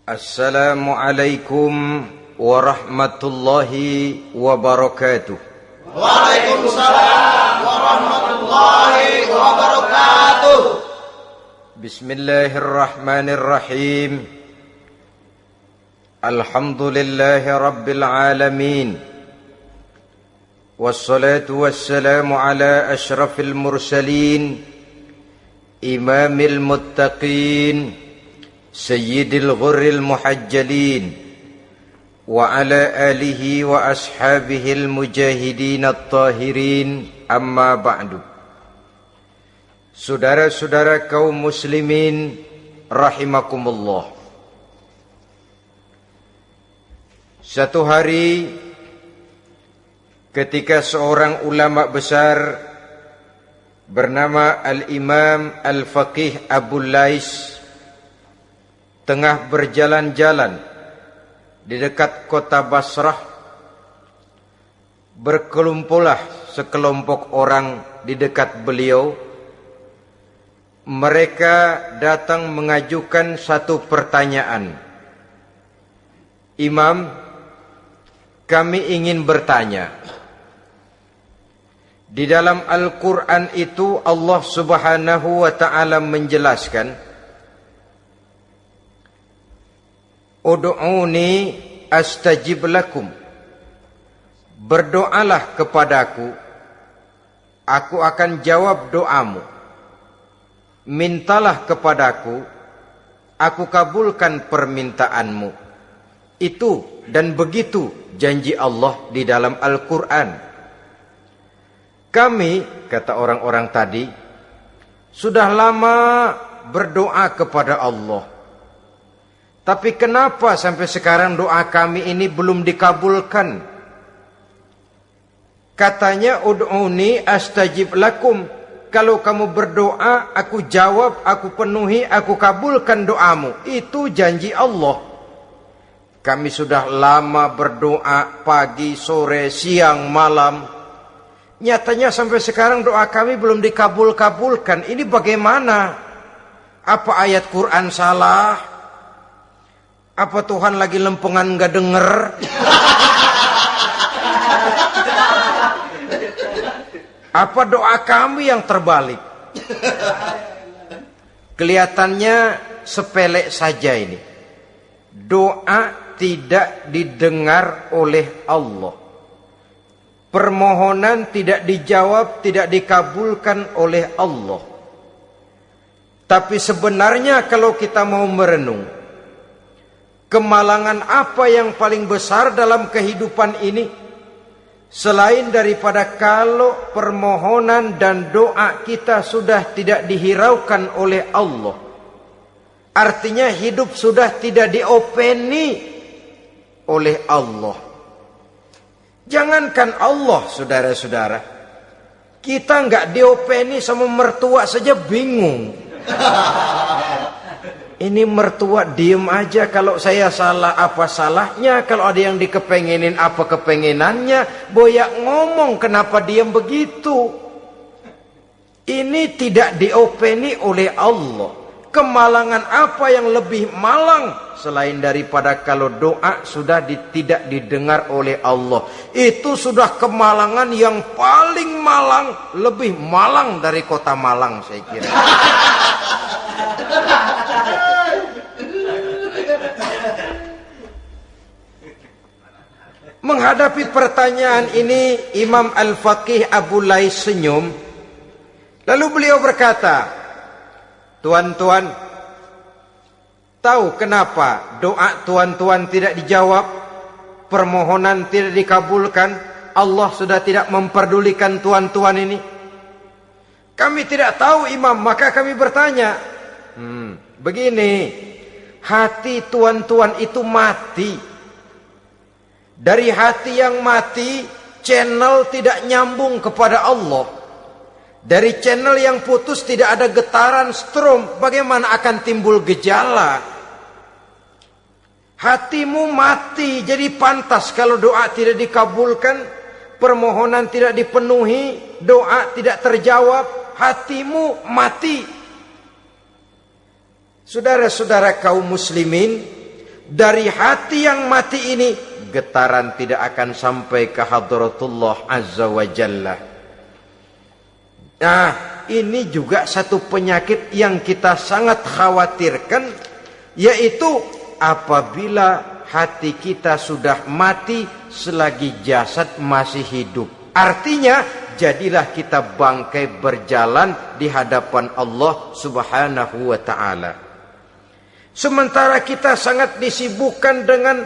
Assalamualaikum warahmatullahi wabarakatuh. Waalaikumsalam warahmatullahi wabarakatuh. Bismillahirrahmanirrahim. Alhamdulillahi rabbil alamin. Wassalatu wassalamu ala ashrafil mursalin, imamil muttaqin, sayyidil ghurril muhajjalin, wa ala alihi wa ashabihil mujahidin at-tahirin, amma ba'du. Saudara-saudara kaum muslimin rahimakumullah. Satu hari ketika seorang ulama besar bernama Al-Imam Al-Faqih Abu Lais tengah berjalan-jalan di dekat kota Basrah, berkelumpullah sekelompok orang di dekat beliau. Mereka datang mengajukan satu pertanyaan. Imam, kami ingin bertanya. Di dalam Al-Quran itu Allah Subhanahu wa ta'ala menjelaskan, Ud'uni astajib lakum. Berdoalah kepadaku, aku akan jawab doamu. Mintalah kepadaku, aku kabulkan permintaanmu. Itu dan begitu janji Allah di dalam Al-Quran. Kami, kata orang-orang tadi, sudah lama berdoa kepada Allah. Tapi kenapa sampai sekarang doa kami ini belum dikabulkan? Katanya, ud'uni astajib lakum. Kalau kamu berdoa, aku jawab, aku penuhi, aku kabulkan doamu. Itu janji Allah. Kami sudah lama berdoa pagi, sore, siang, malam. Nyatanya sampai sekarang doa kami belum dikabulkan. Ini bagaimana? Apa ayat Quran salah? Apa Tuhan lagi lempengan gak denger? Apa doa kami yang terbalik? Kelihatannya sepele saja ini. Doa tidak didengar oleh Allah. Permohonan tidak dijawab, tidak dikabulkan oleh Allah. Tapi sebenarnya kalau kita mau merenung, kemalangan apa yang paling besar dalam kehidupan ini, selain daripada kalau permohonan dan doa kita sudah tidak dihiraukan oleh Allah. Artinya hidup sudah tidak diopeni oleh Allah. Jangankan Allah, saudara-saudara, kita nggak diopeni sama mertua saja bingung. Ini mertua diem aja, kalau saya salah apa salahnya, kalau ada yang dikepengenin apa kepengenannya, boyak ngomong kenapa diem begitu. Ini tidak diopeni oleh Allah. Kemalangan apa yang lebih malang selain daripada kalau doa sudah tidak didengar oleh Allah. Itu sudah kemalangan yang paling malang, lebih malang dari kota Malang saya kira. Menghadapi pertanyaan ini, Imam Al-Faqih Abu Lais senyum. Lalu beliau berkata, tuan-tuan, tahu kenapa doa tuan-tuan tidak dijawab, permohonan tidak dikabulkan, Allah sudah tidak memperdulikan tuan-tuan ini? Kami tidak tahu, Imam, maka kami bertanya. Begini, hati tuan-tuan itu mati. Dari hati yang mati, channel tidak nyambung kepada Allah. Dari channel yang putus tidak ada getaran strom, bagaimana akan timbul gejala? Hatimu mati, jadi pantas kalau doa tidak dikabulkan, permohonan tidak dipenuhi, doa tidak terjawab, hatimu mati. Saudara-saudara kaum muslimin, dari hati yang mati ini, getaran tidak akan sampai ke hadratullah azza wa jalla. Nah, ini juga satu penyakit yang kita sangat khawatirkan, yaitu apabila hati kita sudah mati selagi jasad masih hidup. Artinya, jadilah kita bangkai berjalan di hadapan Allah Subhanahu wa ta'ala. Sementara kita sangat disibukkan dengan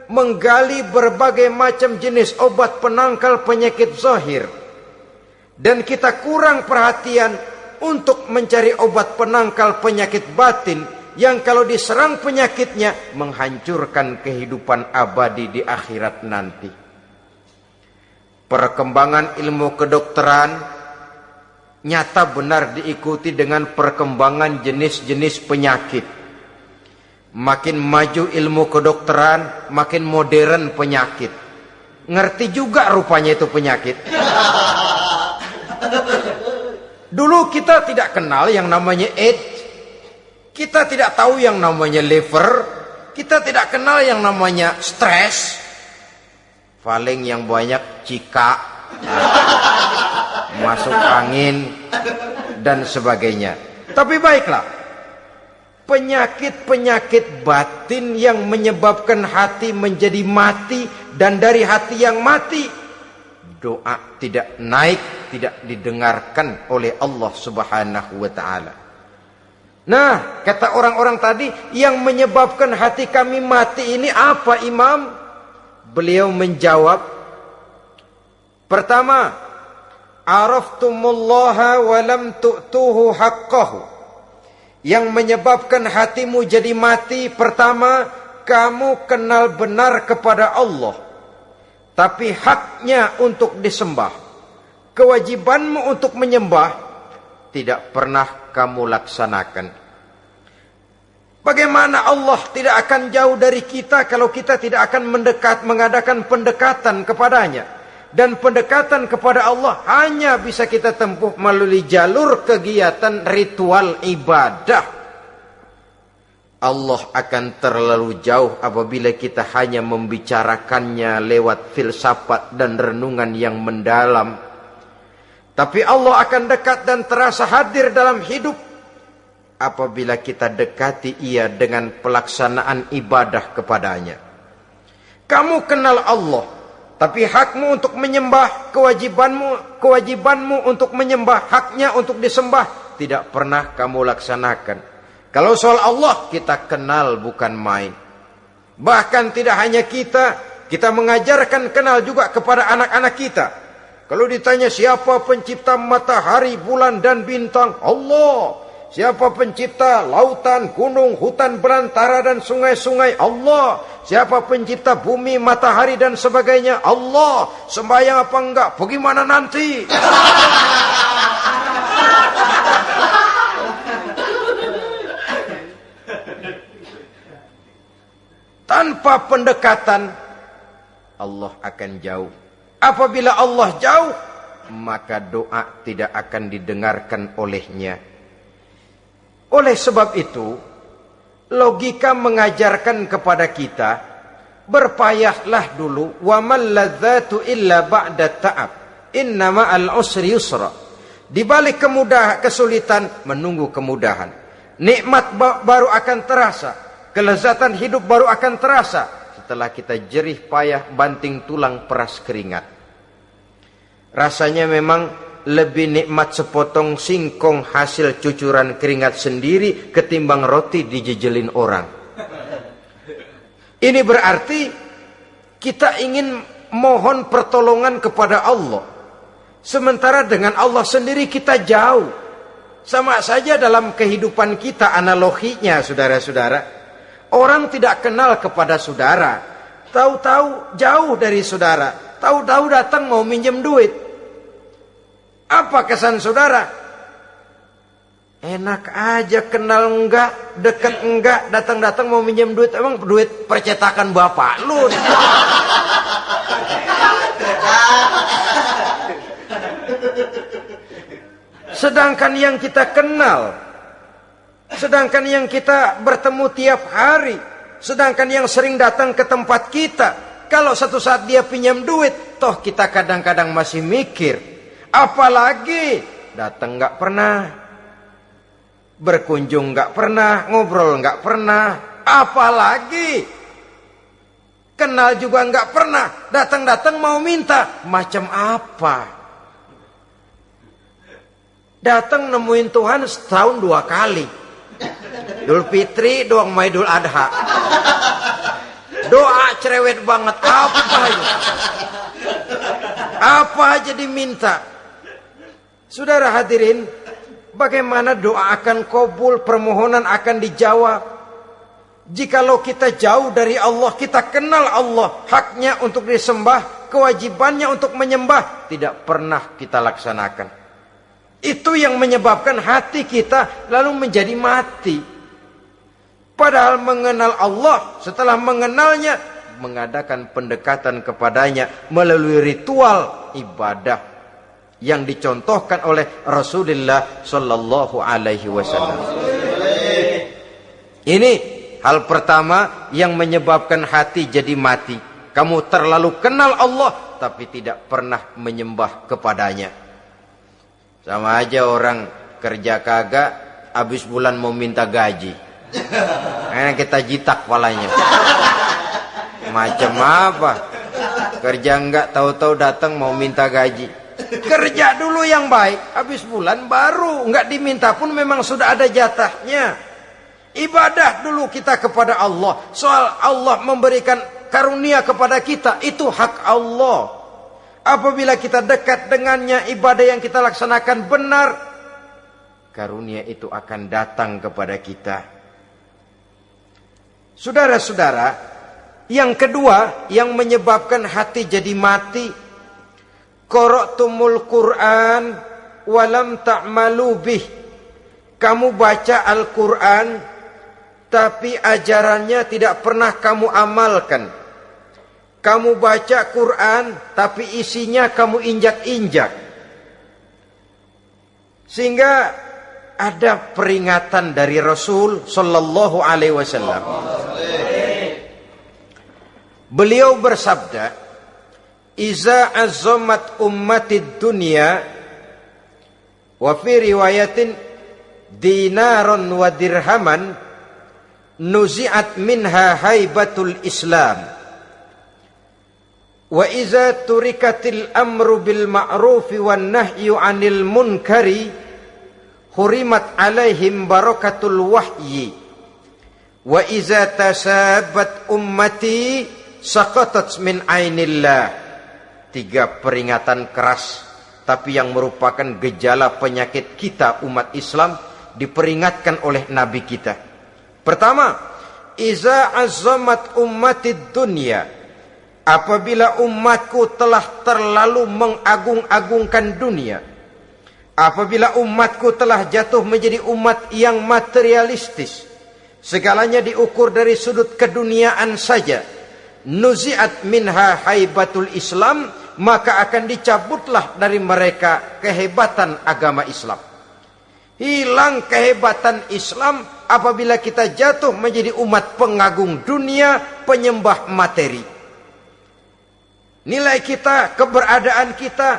menggali berbagai macam jenis obat penangkal penyakit zahir, dan kita kurang perhatian untuk mencari obat penangkal penyakit batin yang kalau diserang penyakitnya menghancurkan kehidupan abadi di akhirat nanti. Perkembangan ilmu kedokteran nyata benar diikuti dengan perkembangan jenis-jenis penyakit. Makin maju ilmu kedokteran, makin modern penyakit. Ngerti juga rupanya itu penyakit. Dulu kita tidak kenal yang namanya AIDS. Kita tidak tahu yang namanya liver. Kita tidak kenal yang namanya stres. Paling yang banyak cika, masuk angin, dan sebagainya. Tapi baiklah, penyakit-penyakit batin yang menyebabkan hati menjadi mati, dan dari hati yang mati, doa tidak naik, tidak didengarkan oleh Allah Subhanahu wa ta'ala. Nah, kata orang-orang tadi, yang menyebabkan hati kami mati ini apa, Imam? Beliau menjawab, pertama, araftumullaha wa lam tu'tuhu haqqahu. Yang menyebabkan hatimu jadi mati, pertama, kamu kenal benar kepada Allah, tapi haknya untuk disembah, kewajibanmu untuk menyembah, tidak pernah kamu laksanakan. Bagaimana Allah tidak akan jauh dari kita kalau kita tidak akan mengadakan pendekatan kepadanya. Dan pendekatan kepada Allah hanya bisa kita tempuh melalui jalur kegiatan ritual ibadah. Allah akan terlalu jauh apabila kita hanya membicarakannya lewat filsafat dan renungan yang mendalam. Tapi Allah akan dekat dan terasa hadir dalam hidup apabila kita dekati ia dengan pelaksanaan ibadah kepadanya. Kamu kenal Allah, tapi hakmu untuk menyembah, kewajibanmu untuk menyembah, haknya untuk disembah, tidak pernah kamu laksanakan. Kalau soal Allah, kita kenal bukan main. Bahkan tidak hanya kita mengajarkan kenal juga kepada anak-anak kita. Kalau ditanya siapa pencipta matahari, bulan dan bintang, Allah. Siapa pencipta lautan, gunung, hutan belantara dan sungai-sungai? Allah. Siapa pencipta bumi, matahari dan sebagainya? Allah. Sembahyang apa enggak? Bagaimana nanti? Tanpa pendekatan, Allah akan jauh. Apabila Allah jauh, maka doa tidak akan didengarkan olehnya. Oleh sebab itu, logika mengajarkan kepada kita, berpayahlah dulu, wa mal ladzatu illa ba'da ta'ab, inna ma'al usri yusra. Di balik kesulitan menunggu kemudahan. Nikmat baru akan terasa, kelezatan hidup baru akan terasa setelah kita jerih payah banting tulang peras keringat. Rasanya memang lebih nikmat sepotong singkong hasil cucuran keringat sendiri ketimbang roti dijejelin orang. Ini berarti kita ingin mohon pertolongan kepada Allah, sementara dengan Allah sendiri kita jauh. Sama saja dalam kehidupan kita analoginya, saudara-saudara. Orang tidak kenal kepada saudara, tahu-tahu jauh dari saudara, tahu-tahu datang mau minjem duit. Apa kesan saudara? Enak aja, kenal enggak, dekat enggak, datang-datang mau minjem duit. Emang duit percetakan bapak lu? Sedangkan yang kita kenal, sedangkan yang kita bertemu tiap hari, Sedangkan yang sering datang ke tempat kita, kalau satu saat dia pinjam duit, toh kita kadang-kadang masih mikir. Apalagi datang nggak pernah, berkunjung nggak pernah, ngobrol nggak pernah, apalagi kenal juga nggak pernah, datang-datang mau minta, macam apa? Datang nemuin Tuhan setahun 2 kali, Idul Fitri, doang sama Idul Adha. Doa cerewet banget, apa aja diminta. Saudara hadirin, bagaimana doa akan kabul, permohonan akan dijawab? Jikalau kita jauh dari Allah, kita kenal Allah, haknya untuk disembah, kewajibannya untuk menyembah, tidak pernah kita laksanakan. Itu yang menyebabkan hati kita lalu menjadi mati. Padahal mengenal Allah, setelah mengenalnya, mengadakan pendekatan kepadanya melalui ritual ibadah yang dicontohkan oleh Rasulullah Sallallahu Alaihi Wasallam. Ini hal pertama yang menyebabkan hati jadi mati. Kamu terlalu kenal Allah tapi tidak pernah menyembah kepadanya. Sama aja orang kerja kagak, habis bulan mau minta gaji. Karena kita jitak kepalanya. Macam apa? Kerja enggak, tahu-tahu datang mau minta gaji. Kerja dulu yang baik, habis bulan baru enggak diminta pun memang sudah ada jatahnya. Ibadah dulu kita kepada Allah. Soal Allah memberikan karunia kepada kita, itu hak Allah. Apabila kita dekat dengannya, ibadah yang kita laksanakan benar, karunia itu akan datang kepada kita. Saudara-saudara, yang kedua yang menyebabkan hati jadi mati, qara'tumul Qur'an walam ta'malu bih. Kamu baca Al-Qur'an tapi ajarannya tidak pernah kamu amalkan. Kamu baca Quran tapi isinya kamu injak-injak. Sehingga ada peringatan dari Rasul Sallallahu Alaihi Wasallam. Beliau bersabda, "Iza azzamat ummatid dunya wa fi riwayatin dinaron wa dirhaman nuzi'at minha haibatul Islam. Wa iza turikatil amru bil ma'rufi wan nahyu 'anil munkari hurimat 'alaihim barakatul wahyi. Wa iza tasabat ummati saqatat min 'ainillah." 3 peringatan keras tapi yang merupakan gejala penyakit kita umat Islam diperingatkan oleh Nabi kita. Pertama, iza azzamat ummatid dunya. Apabila umatku telah terlalu mengagung-agungkan dunia, apabila umatku telah jatuh menjadi umat yang materialistis, segalanya diukur dari sudut keduniaan saja, nuzi'at minha haibatul Islam, maka akan dicabutlah dari mereka kehebatan agama Islam. Hilang kehebatan Islam apabila kita jatuh menjadi umat pengagung dunia, penyembah materi. Nilai kita, keberadaan kita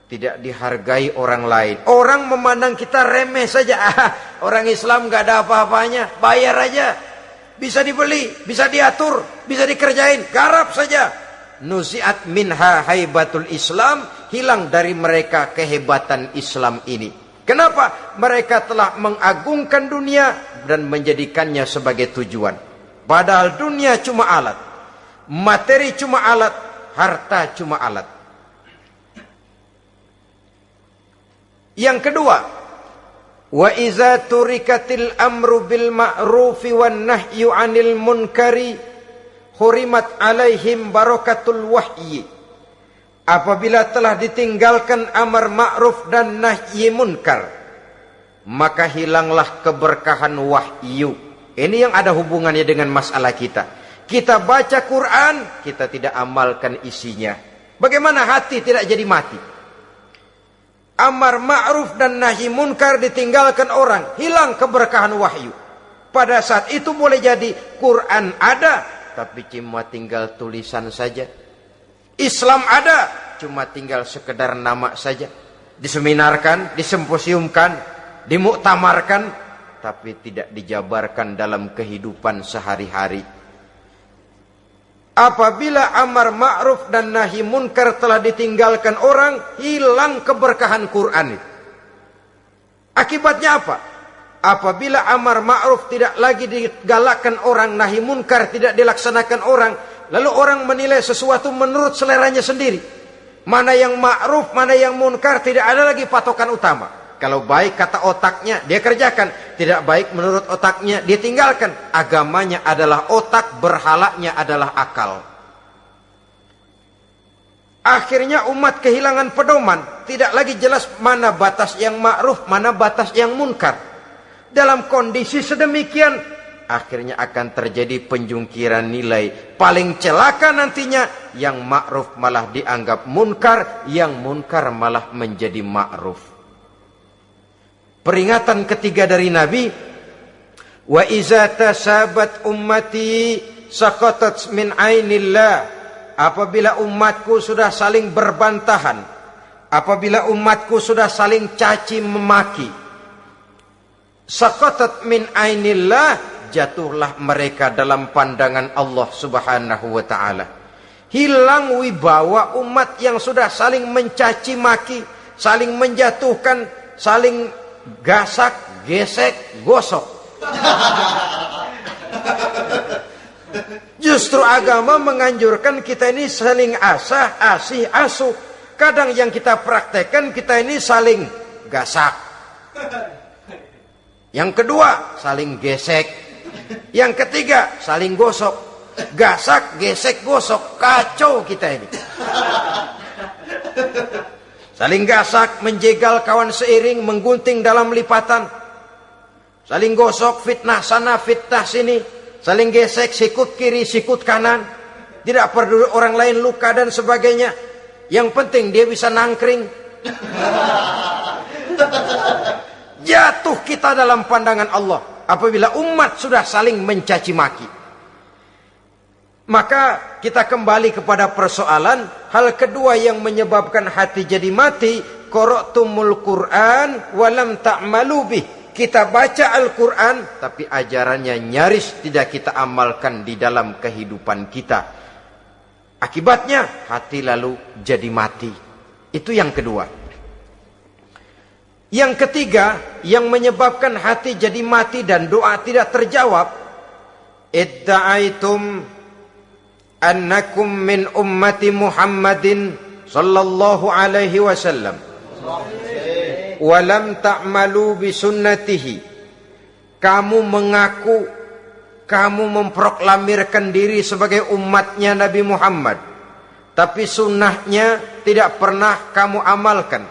tidak dihargai orang lain. Orang memandang kita remeh saja. Orang Islam gak ada apa-apanya, bayar aja. Bisa dibeli, bisa diatur, bisa dikerjain, garap saja. Nuzi'at minha haibatul Islam, hilang dari mereka kehebatan Islam ini. Kenapa? Mereka telah mengagungkan dunia dan menjadikannya sebagai tujuan. Padahal dunia cuma alat, materi cuma alat, harta cuma alat. Yang kedua, wa iza turikatil amru bil ma'rufi wan nahyu 'anil munkari hurimat 'alaihim barakatul wahyi. Apabila telah ditinggalkan amar ma'ruf dan nahyi munkar, maka hilanglah keberkahan wahyu. Ini yang ada hubungannya dengan masalah kita. Kita baca Quran, kita tidak amalkan isinya. Bagaimana hati tidak jadi mati? Amar ma'ruf dan nahi munkar ditinggalkan orang, hilang keberkahan wahyu. Pada saat itu boleh jadi Quran ada, tapi cuma tinggal tulisan saja. Islam ada, cuma tinggal sekedar nama saja. Diseminarkan, disimposiumkan, dimuktamarkan, tapi tidak dijabarkan dalam kehidupan sehari-hari. Apabila amar ma'ruf dan nahi munkar telah ditinggalkan orang, hilang keberkahan Quran itu. Akibatnya apa? Apabila amar ma'ruf tidak lagi digalakkan orang, nahi munkar tidak dilaksanakan orang, lalu orang menilai sesuatu menurut seleranya sendiri. Mana yang ma'ruf, mana yang munkar, tidak ada lagi patokan utama. Kalau baik kata otaknya, dia kerjakan. Tidak baik menurut otaknya, dia tinggalkan. Agamanya adalah otak, berhalanya adalah akal. Akhirnya umat kehilangan pedoman. Tidak lagi jelas mana batas yang ma'ruf, mana batas yang munkar. Dalam kondisi sedemikian, akhirnya akan terjadi penjungkiran nilai. Paling celaka nantinya, yang ma'ruf malah dianggap munkar, yang munkar malah menjadi ma'ruf. Peringatan ketiga dari Nabi, wa iza tasabat ummati saqatat min ainillah. Apabila umatku sudah saling berbantahan, apabila umatku sudah saling caci memaki, saqatat min ainillah, jatuhlah mereka dalam pandangan Allah Subhanahu wa taala. Hilang wibawa umat yang sudah saling mencaci maki, saling menjatuhkan, saling gasak, gesek, gosok. Justru agama menganjurkan kita ini saling asah, asih, asuh. Kadang yang kita praktekkan, kita ini saling gasak. Yang kedua, saling gesek. Yang ketiga, saling gosok. Gasak, gesek, gosok. Kacau kita ini. Saling gasak, menjegal kawan seiring, menggunting dalam lipatan. Saling gosok, fitnah sana, fitnah sini. Saling gesek, sikut kiri, sikut kanan. Tidak peduli orang lain luka dan sebagainya. Yang penting dia bisa nangkring. Jatuh kita dalam pandangan Allah apabila umat sudah saling mencaci maki. Maka kita kembali kepada persoalan, hal kedua yang menyebabkan hati jadi mati, qara'tumul Qur'an walam ta'malu bih. Kita baca Al-Quran, tapi ajarannya nyaris tidak kita amalkan di dalam kehidupan kita. Akibatnya hati lalu jadi mati. Itu yang kedua. Yang ketiga, yang menyebabkan hati jadi mati dan doa tidak terjawab, idda'aitum annakum min ummati Muhammadin sallallahu alaihi wasallam walam ta'malu bi sunnatihi. Kamu mengaku, kamu memproklamirkan diri sebagai umatnya Nabi Muhammad, tapi sunnahnya tidak pernah kamu amalkan.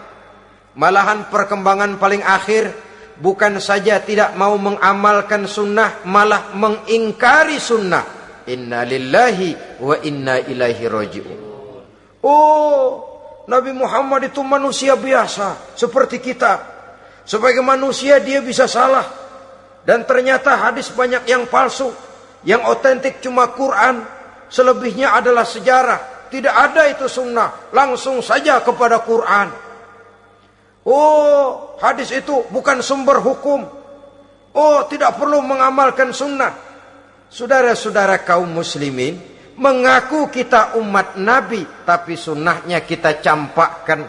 Malahan perkembangan paling akhir, bukan saja tidak mau mengamalkan sunnah, malah mengingkari sunnah. Inna lillahi wa inna ilaihi raji'un. Oh, Nabi Muhammad itu manusia biasa seperti kita. Sebagai manusia dia bisa salah. Dan ternyata hadis banyak yang palsu. Yang otentik cuma Quran. Selebihnya adalah sejarah. Tidak ada itu sunnah. Langsung saja kepada Quran. Oh, hadis itu bukan sumber hukum. Oh, tidak perlu mengamalkan sunnah. Saudara-saudara kaum muslimin, mengaku kita umat Nabi, tapi sunnahnya kita campakkan,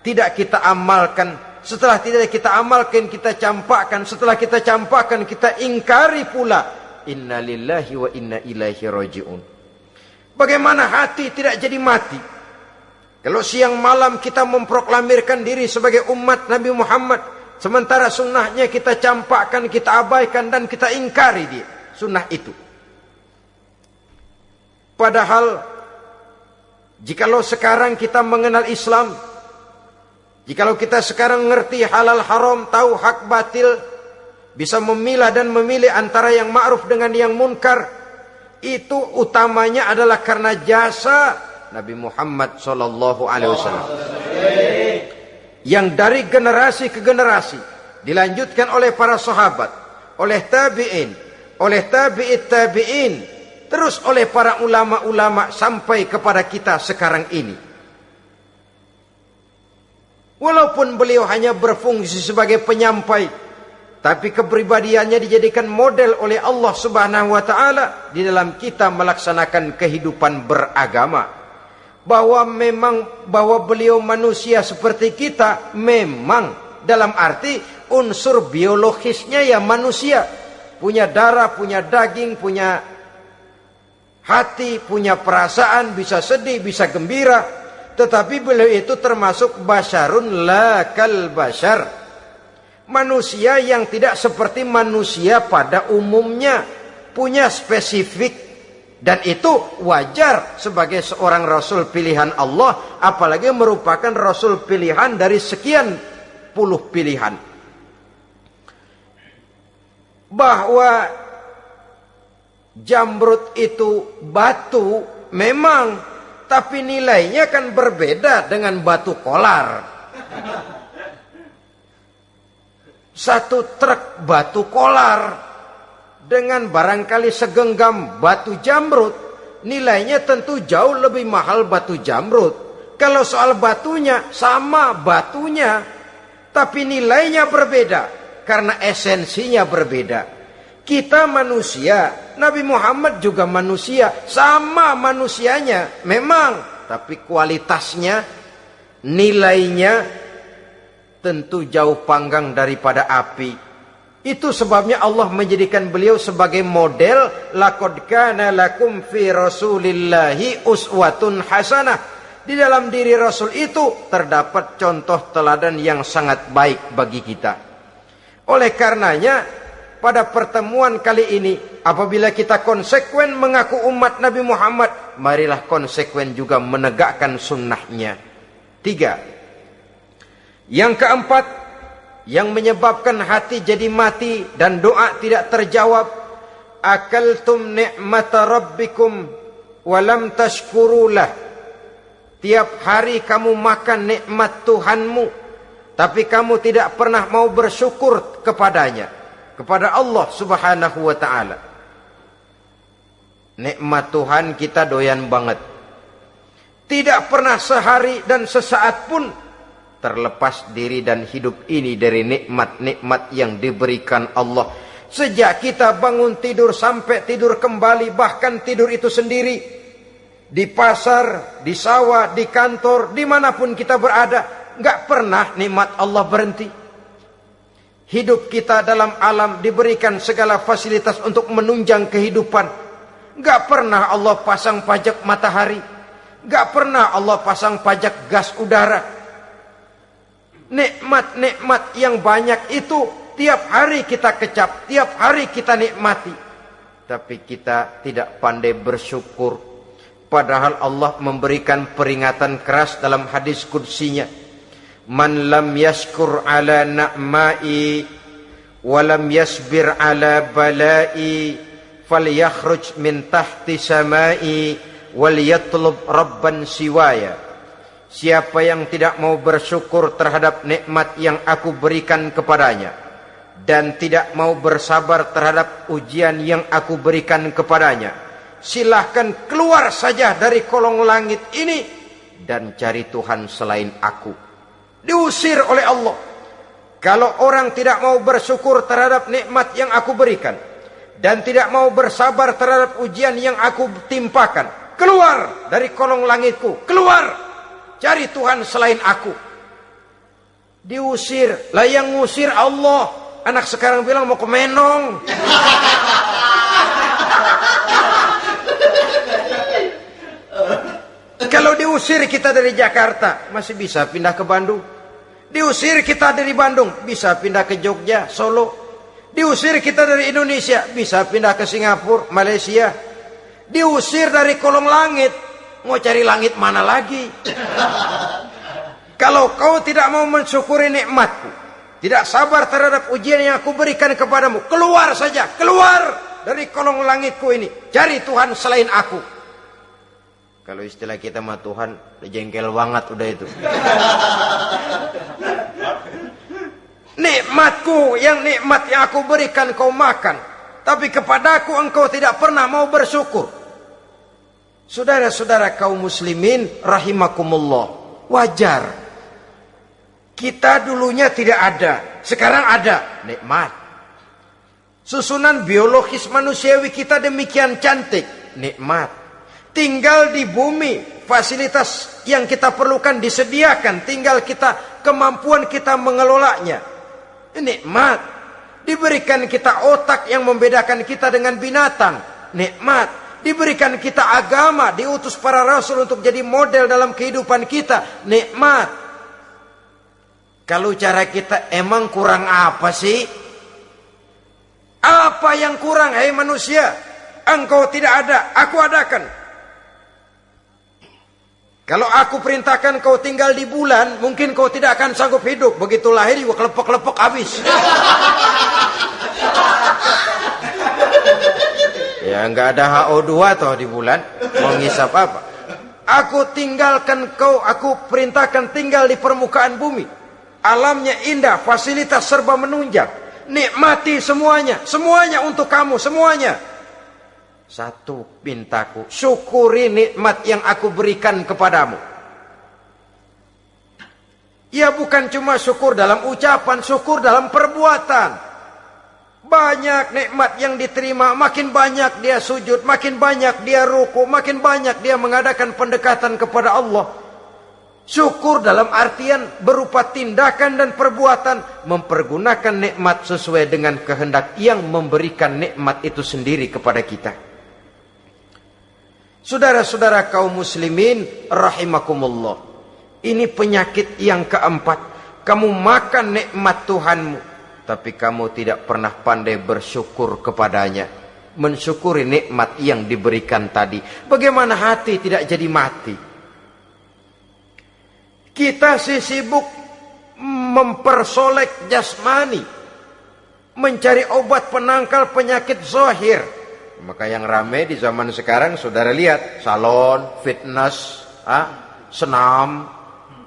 tidak kita amalkan. Setelah tidak kita amalkan, kita campakkan. Setelah kita campakkan, kita ingkari pula. Inna lillahi wa inna ilaihi raji'un. Bagaimana hati tidak jadi mati? Kalau siang malam kita memproklamirkan diri sebagai umat Nabi Muhammad, sementara sunnahnya kita campakkan, kita abaikan, dan kita ingkari dia, sunnah itu. Padahal jikalau sekarang kita mengenal Islam, jikalau kita sekarang ngerti halal haram, tahu hak batil, bisa memilah dan memilih antara yang ma'ruf dengan yang munkar, itu utamanya adalah karena jasa Nabi Muhammad SAW, yang dari generasi ke generasi dilanjutkan oleh para sahabat, oleh tabi'in, oleh tabi'in, terus oleh para ulama-ulama sampai kepada kita sekarang ini. Walaupun beliau hanya berfungsi sebagai penyampai, tapi kepribadiannya dijadikan model oleh Allah Subhanahu wa taala di dalam kita melaksanakan kehidupan beragama. Bahwa beliau manusia seperti kita, memang dalam arti unsur biologisnya ya manusia, punya darah, punya daging, punya hati, punya perasaan, bisa sedih, bisa gembira. Tetapi beliau itu termasuk basyarun la kal basyar, manusia yang tidak seperti manusia pada umumnya, punya spesifik. Dan itu wajar sebagai seorang Rasul pilihan Allah, apalagi merupakan Rasul pilihan dari sekian puluh pilihan. Bahwa jamrud itu batu memang, tapi nilainya kan berbeda dengan batu kolar. Satu truk batu kolar dengan barangkali segenggam batu jamrud, nilainya tentu jauh lebih mahal batu jamrud. Kalau soal batunya, sama batunya, tapi nilainya berbeda karena esensinya berbeda. Kita manusia, Nabi Muhammad juga manusia, sama manusianya memang, tapi kualitasnya, nilainya tentu jauh panggang daripada api. Itu sebabnya Allah menjadikan beliau sebagai model. Laqad kana lakum fi rasulillahi uswatun hasanah. Di dalam diri Rasul itu terdapat contoh teladan yang sangat baik bagi kita. Oleh karenanya, pada pertemuan kali ini, apabila kita konsekuen mengaku umat Nabi Muhammad, marilah konsekuen juga menegakkan sunnahnya. 3. Yang keempat, yang menyebabkan hati jadi mati dan doa tidak terjawab, akaltum ni'mata rabbikum walam tashkurulah. Tiap hari kamu makan nikmat Tuhanmu, tapi kamu tidak pernah mau bersyukur kepadanya, kepada Allah Subhanahu wa ta'ala. Nikmat Tuhan kita doyan banget, tidak pernah sehari dan sesaat pun terlepas diri dan hidup ini dari nikmat-nikmat yang diberikan Allah. Sejak kita bangun tidur sampai tidur kembali, bahkan tidur itu sendiri, di pasar, di sawah, di kantor, dimanapun kita berada, nggak pernah nikmat Allah berhenti. Hidup kita dalam alam diberikan segala fasilitas untuk menunjang kehidupan. Nggak pernah Allah pasang pajak matahari, nggak pernah Allah pasang pajak gas udara. Nikmat-nikmat yang banyak itu tiap hari kita kecap, tiap hari kita nikmati. Tapi kita tidak pandai bersyukur. Padahal Allah memberikan peringatan keras dalam hadis qudsinya. Man lam yashkur ala na'mai wa lam yasbir ala balai falyakhruj min tahti samai wal yatlub rabban siwaya. Siapa yang tidak mau bersyukur terhadap nikmat yang aku berikan kepadanya dan tidak mau bersabar terhadap ujian yang aku berikan kepadanya, silahkan keluar saja dari kolong langit ini dan cari Tuhan selain aku. Diusir oleh Allah. Kalau orang tidak mau bersyukur terhadap nikmat yang aku berikan dan tidak mau bersabar terhadap ujian yang aku timpakan, keluar dari kolong langitku, keluar, cari Tuhan selain aku. Diusir. Lah yang ngusir Allah. Anak sekarang bilang mau ke Menong. Kalau diusir kita dari Jakarta, masih bisa pindah ke Bandung. Diusir kita dari Bandung, bisa pindah ke Jogja, Solo. Diusir kita dari Indonesia, bisa pindah ke Singapura, Malaysia. Diusir dari kolong langit, mau cari langit mana lagi? Kalau kau tidak mau mensyukuri nikmatku, tidak sabar terhadap ujian yang aku berikan kepadamu, keluar saja, keluar dari kolong langitku ini, cari Tuhan selain aku. Kalau istilah kita mah Tuhan udah jengkel banget udah itu. Nikmatku, yang nikmat yang aku berikan kau makan, tapi kepadaku engkau tidak pernah mau bersyukur. Saudara-saudara kaum muslimin rahimakumullah, wajar. Kita dulunya tidak ada, sekarang ada, nikmat. Susunan biologis manusiawi kita demikian cantik, nikmat. Tinggal di bumi, fasilitas yang kita perlukan disediakan, tinggal kemampuan kita mengelolanya. Nikmat. Diberikan kita otak yang membedakan kita dengan binatang, nikmat. Diberikan kita agama, diutus para rasul untuk jadi model dalam kehidupan kita, nikmat. Kalau cara kita emang kurang apa sih? Apa yang kurang, hai manusia? Engkau tidak ada, aku adakan. Kalau aku perintahkan kau tinggal di bulan, mungkin kau tidak akan sanggup hidup. Begitu lahir juga kelepek-kelepek habis. Ya nggak ada HO2 toh di bulan, mau ngisap apa? Aku tinggalkan kau, aku perintahkan tinggal di permukaan bumi. Alamnya indah, fasilitas serba menunjang. Nikmati semuanya, semuanya untuk kamu, semuanya. Satu pintaku, syukuri nikmat yang aku berikan kepadamu. Ya bukan cuma syukur dalam ucapan, syukur dalam perbuatan. Banyak nikmat yang diterima, makin banyak dia sujud, makin banyak dia ruku, makin banyak dia mengadakan pendekatan kepada Allah. Syukur dalam artian berupa tindakan dan perbuatan, mempergunakan nikmat sesuai dengan kehendak yang memberikan nikmat itu sendiri kepada kita. Saudara-saudara kaum muslimin rahimakumullah, ini penyakit yang keempat. Kamu makan nikmat Tuhanmu, tapi kamu tidak pernah pandai bersyukur kepadanya, mensyukuri nikmat yang diberikan tadi. Bagaimana hati tidak jadi mati? Kita sibuk mempersolek jasmani, mencari obat penangkal penyakit zahir. Maka yang ramai di zaman sekarang, saudara lihat, salon, fitness, senam,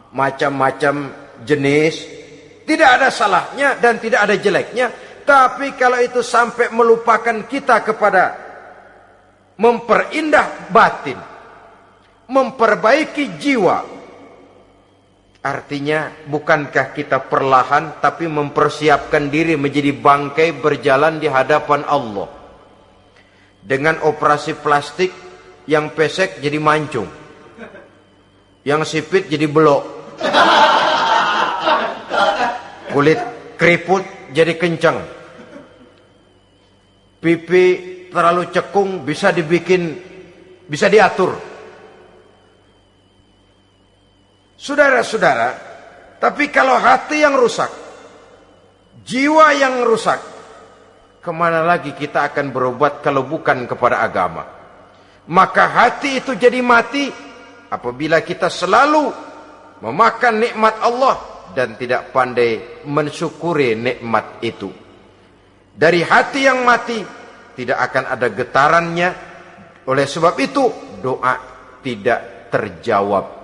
macam-macam jenis. Tidak ada salahnya dan tidak ada jeleknya. Tapi kalau itu sampai melupakan kita kepada memperindah batin, memperbaiki jiwa, artinya bukankah kita perlahan tapi mempersiapkan diri menjadi bangkai berjalan di hadapan Allah. Dengan operasi plastik, yang pesek jadi mancung, yang sipit jadi belok, kulit keriput jadi kencang, pipi terlalu cekung bisa diatur. Saudara-saudara, tapi kalau hati yang rusak, jiwa yang rusak, kemana lagi kita akan berobat kalau bukan kepada agama? Maka hati itu jadi mati apabila kita selalu memakan nikmat Allah dan tidak pandai mensyukuri nikmat itu. Dari hati yang mati tidak akan ada getarannya. Oleh sebab itu doa tidak terjawab.